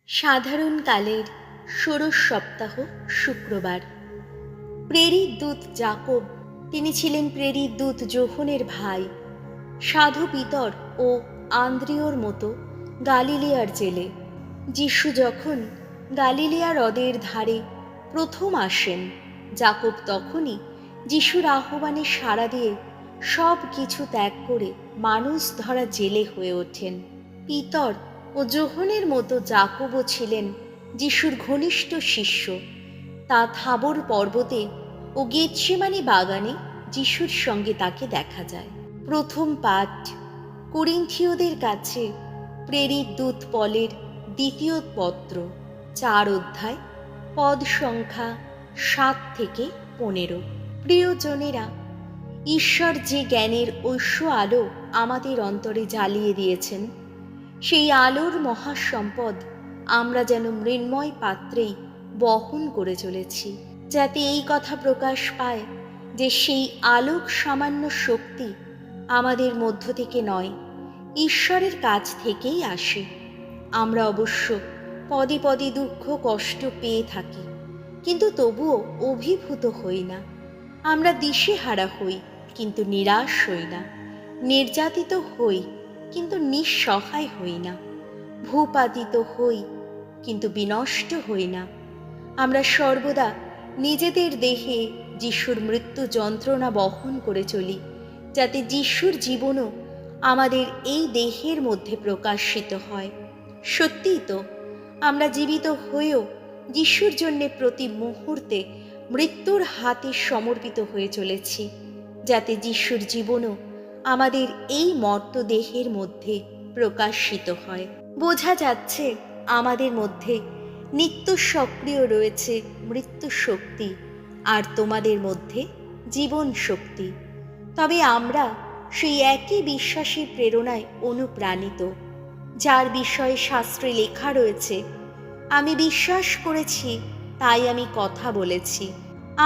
সাধারণকালের ষোড়শ সপ্তাহ শুক্রবার। প্রেরিত দূত যাকব, তিনি ছিলেন প্রেরিত দূত যোহনের ভাই, সাধু পিতর ও আন্দ্রিয়র মতো গালিলিয়ার জেলে। যিশু যখন গালিলিয়া হ্রদের ধারে প্রথম আসেন, যাকব তখনই যিশুর আহ্বানে সাড়া দিয়ে সব কিছু ত্যাগ করে মানুষ ধরা জেলে হয়ে ওঠেন। পিতর ও যোহনের মতো যাকবও ছিলেন যিশুর ঘনিষ্ঠ শিষ্য। তা থাবর পর্বতে ও গেতসেমানি বাগানে যিশুর সঙ্গে তাকে দেখা যায়। প্রথম পাঠ করিন্থীয়দের কাছে প্রেরিত দূত পলের দ্বিতীয় পত্র, 4 অধ্যায়, পদ সংখ্যা 7 থেকে 15। প্রিয়জনেরা, ঈশ্বর যে জ্ঞানের ঐশ্য আলো আমাদের অন্তরে জ্বালিয়ে দিয়েছেন, সেই আলোর মহাসম্পদ আমরা যেন মৃন্ময় পাত্রেই বহন করে চলেছি, যাতে এই কথা প্রকাশ পায় যে সেই আলোক সামান্য শক্তি আমাদের মধ্য থেকে নয়, ঈশ্বরের কাছ থেকেই আসে। আমরা অবশ্য পদে পদে দুঃখ কষ্ট পেয়ে থাকি, কিন্তু তবুও অভিভূত হই না। আমরা দিশেহারা হই, কিন্তু নিরাশ হই না। নির্যাতিত হই, কিন্তু নিঃসহায় হই না। ভূপাতিত হই, কিন্তু বিনষ্ট হই না। আমরা সর্বদা নিজেদের দেহে যিশুর মৃত্যু যন্ত্রণা বহন করে চলি, যাতে যিশুর জীবনও আমাদের এই দেহের মধ্যে প্রকাশিত হয়। সত্যিই তো, আমরা জীবিত হয়েও যিশুর জন্যে প্রতি মুহূর্তে মৃত্যুর হাতে সমর্পিত হয়ে চলেছি, যাতে যিশুর জীবনও আমাদের এই মর্ত দেহের মধ্যে প্রকাশিত হয়। বোঝা যাচ্ছে আমাদের মধ্যে নিত্য সক্রিয় রয়েছে মৃত্যু শক্তি, আর তোমাদের মধ্যে জীবন শক্তি। তবে আমরা সেই একই বিশ্বাসের প্রেরণায় অনুপ্রাণিত, যার বিষয়ে শাস্ত্রে লেখা রয়েছে, আমি বিশ্বাস করেছি তাই আমি কথা বলেছি।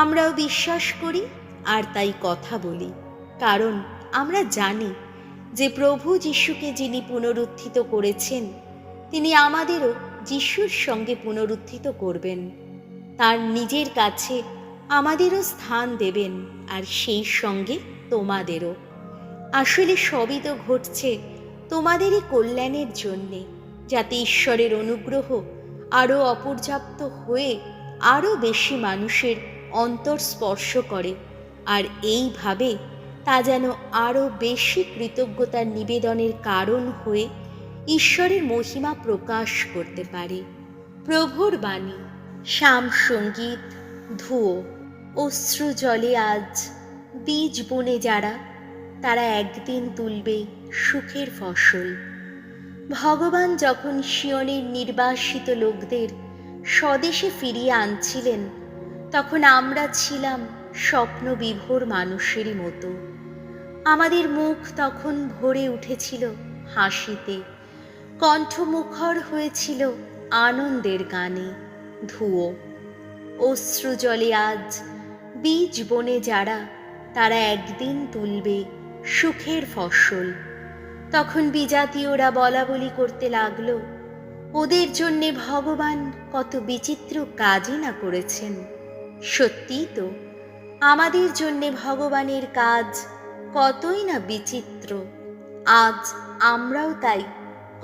আমরাও বিশ্বাস করি আর তাই কথা বলি, কারণ আমরা জানি যে প্রভু যিশুকে যিনি পুনরুত্থিত করেছেন, তিনি আমাদেরও যিশুর সঙ্গে পুনরুত্থিত করবেন। তার নিজের কাছে আমাদেরও স্থান দেবেন, আর সেই সঙ্গে তোমাদেরও। আসলে সবই তো ঘটছে তোমাদেরই কল্যাণের জন্যে, যাতে ঈশ্বরের অনুগ্রহ আরও অপর্যাপ্ত হয়ে আরও বেশি মানুষের অন্তর স্পর্শ করে, আর এইভাবে তা যেন আরও বেশি কৃতজ্ঞতার নিবেদনের কারণ হয়ে ঈশ্বরের মহিমা প্রকাশ করতে পারে। প্রভুর বাণী। শ্যাম সঙ্গীত। ধুয়ো। অশ্রু জলে আজ বীজ বনে যারা, তারা একদিন তুলবে সুখের ফসল। ভগবান যখন সিয়নের নির্বাসিত লোকদের স্বদেশে ফিরিয়ে আনছিলেন, তখন আমরা ছিলাম স্বপ্ন বিভোর মানুষেরই মতো। আমাদের মুখ তখন ভরে উঠেছিল হাসিতে, কণ্ঠমুখর হয়েছিল আনন্দের গানে। ধুয়ো। অশ্রু জলে আজ বীজ বনে যারা, তারা একদিন তুলবে সুখের ফসল। তখন বিজাতীয়রা বলা বলি করতে লাগলো, ওদের জন্যে ভগবান কত বিচিত্র কাজই না করেছেন। সত্যিই তো, আমাদের জন্যে ভগবানের কাজ কতই না বিচিত্র। আজ আমরাও তাই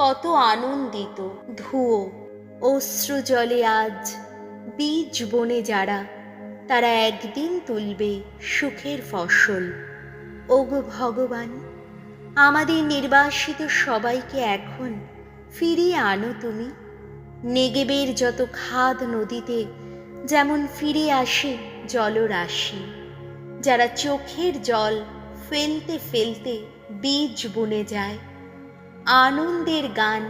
কত আনন্দিত। ধুয়ো। অশ্রু জলে আজ বীজ বনে যারা, তারা একদিন তুলবে সুখের ফসল। ওগো ভগবান, আমাদের নির্বাসিত সবাইকে এখন ফিরিয়ে আনো তুমি। নেগেবের যত খাদ নদীতে যেমন ফিরে আসে জলরাশি, যারা চোখের জল ফেলতে ফেলতে বীজ বুনে যায়, আনন্দের গান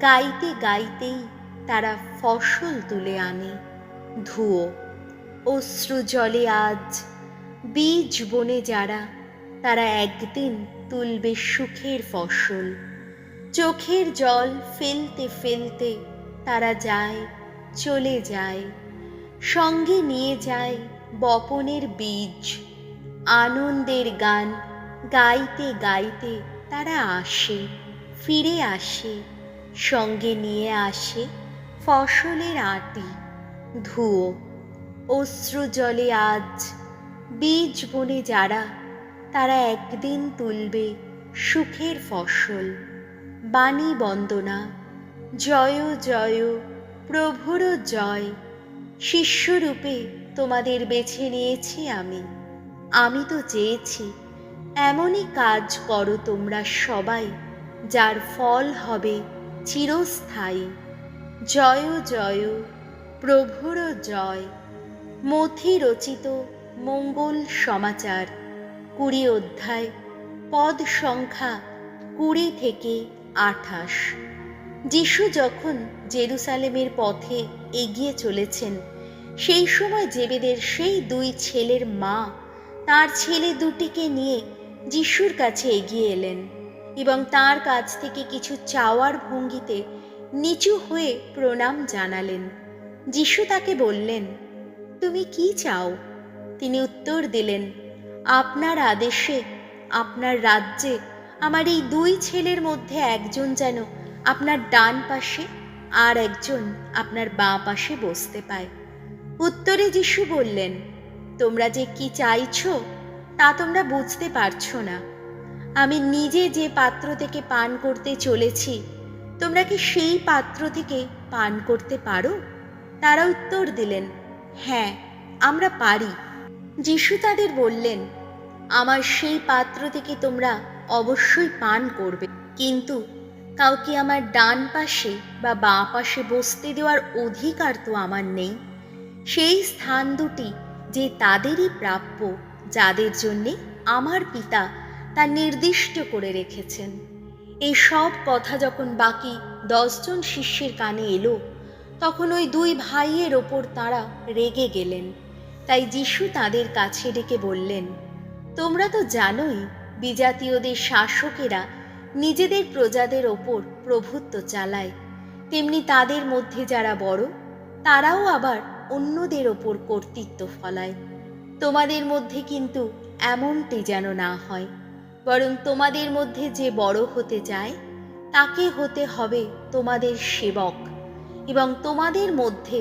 গাইতে গাইতেই তারা ফসল তুলে আনে। ধুয়ো। অশ্রু জলে আজ বীজ বনে যারা, তারা একদিন তুলবে সুখের ফসল। চোখের জল ফেলতে ফেলতে তারা যায়, চলে যায়, সঙ্গে নিয়ে যায় বপনের বীজ। আনন্দের গান গাইতে গাইতে তারা আসে, ফিরে আসে, সঙ্গে নিয়ে আসে ফসলের আঁটি ধুয়ো, অশ্রু জলে আজ বীজ বনে যারা, তারা একদিন তুলবে সুখের ফসল। বাণী বন্দনা। জয় জয় প্রভুর জয়। শিষ্যরূপে তোমাদের বেছে নিয়েছি আমি। আমি তো চেয়েছি এমনই কাজ করো তোমরা সবাই, যার ফল হবে চিরস্থায়ী। জয় জয় প্রভুর জয়। মথি রচিত মঙ্গল সমাচার, 20 অধ্যায়, পদ সংখ্যা 20 থেকে 28। যিশু যখন জেরুসালেমের পথে এগিয়ে চলেছেন, সেই সময় জেবেদের সেই 2 ছেলের মা তার ছেলে দুটিকে নিয়ে যিশুর কাছে এগিয়ে এলেন এবং তার কাছ থেকে কিছু চাওয়ার ভঙ্গিতে নিচু হয়ে প্রণাম জানালেন। যিশু তাকে বললেন, তুমি কি চাও? তিনি উত্তর দিলেন, আপনার আদেশে, আপনার রাজ্যে আমার এই 2 ছেলের মধ্যে একজন যেন আপনার ডান পাশে আর একজন আপনার বাঁ পাশে বসতে পায়। উত্তরে যিশু বললেন, তোমরা যে কি চাইছো তা তোমরা বুঝতে পারছো না। আমি নিজে যে পাত্র থেকে পান করতে চলেছি, তোমরা কি সেই পাত্র থেকে পান করতে পারো? তারা উত্তর দিলেন, হ্যাঁ, আমরা পারি। যিশু তাদের বললেন, আমার সেই পাত্র থেকে তোমরা অবশ্যই পান করবে, কিন্তু কাউকে আমার ডান পাশে বা বাঁ পাশে বসতে দেওয়ার অধিকার তো আমার নেই। সেই স্থান দুটি যে তাদেরই প্রাপ্য, যাদের জন্যে আমার পিতা তা নির্দিষ্ট করে রেখেছেন। এই সব কথা যখন বাকি 10 জন শিষ্যের কানে এলো, তখন ওই 2 ভাইয়ের ওপর তাঁরা রেগে গেলেন। তাই যিশু তাদের কাছে ডেকে বললেন, তোমরা তো জানোই বিজাতীয়দের শাসকেরা নিজেদের প্রজাদের ওপর প্রভুত্ব চালায়, তেমনি তাদের মধ্যে যারা বড় তারাও আবার অন্যদের ওপর কর্তৃত্ব ফলায়। তোমাদের মধ্যে কিন্তু এমনটি যেন না হয়, বরং তোমাদের মধ্যে যে বড় হতে চায় তাকে হতে হবে তোমাদের সেবক, এবং তোমাদের মধ্যে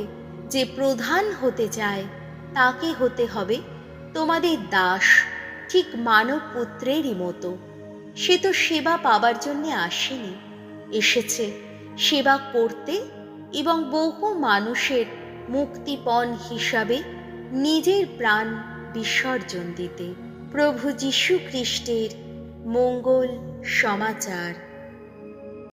যে প্রধান হতে চায় তাকে হতে হবে তোমাদের দাস, ঠিক মানব পুত্রেরই মতো। সে তো সেবা পাবার জন্যে আসেনি, এসেছে সেবা করতে এবং বহু মানুষের মুক্তিপণ হিসাবে নিজের প্রাণ বিসর্জন দিতে। প্রভু যীশু খ্রিস্টের মঙ্গল সমাচার।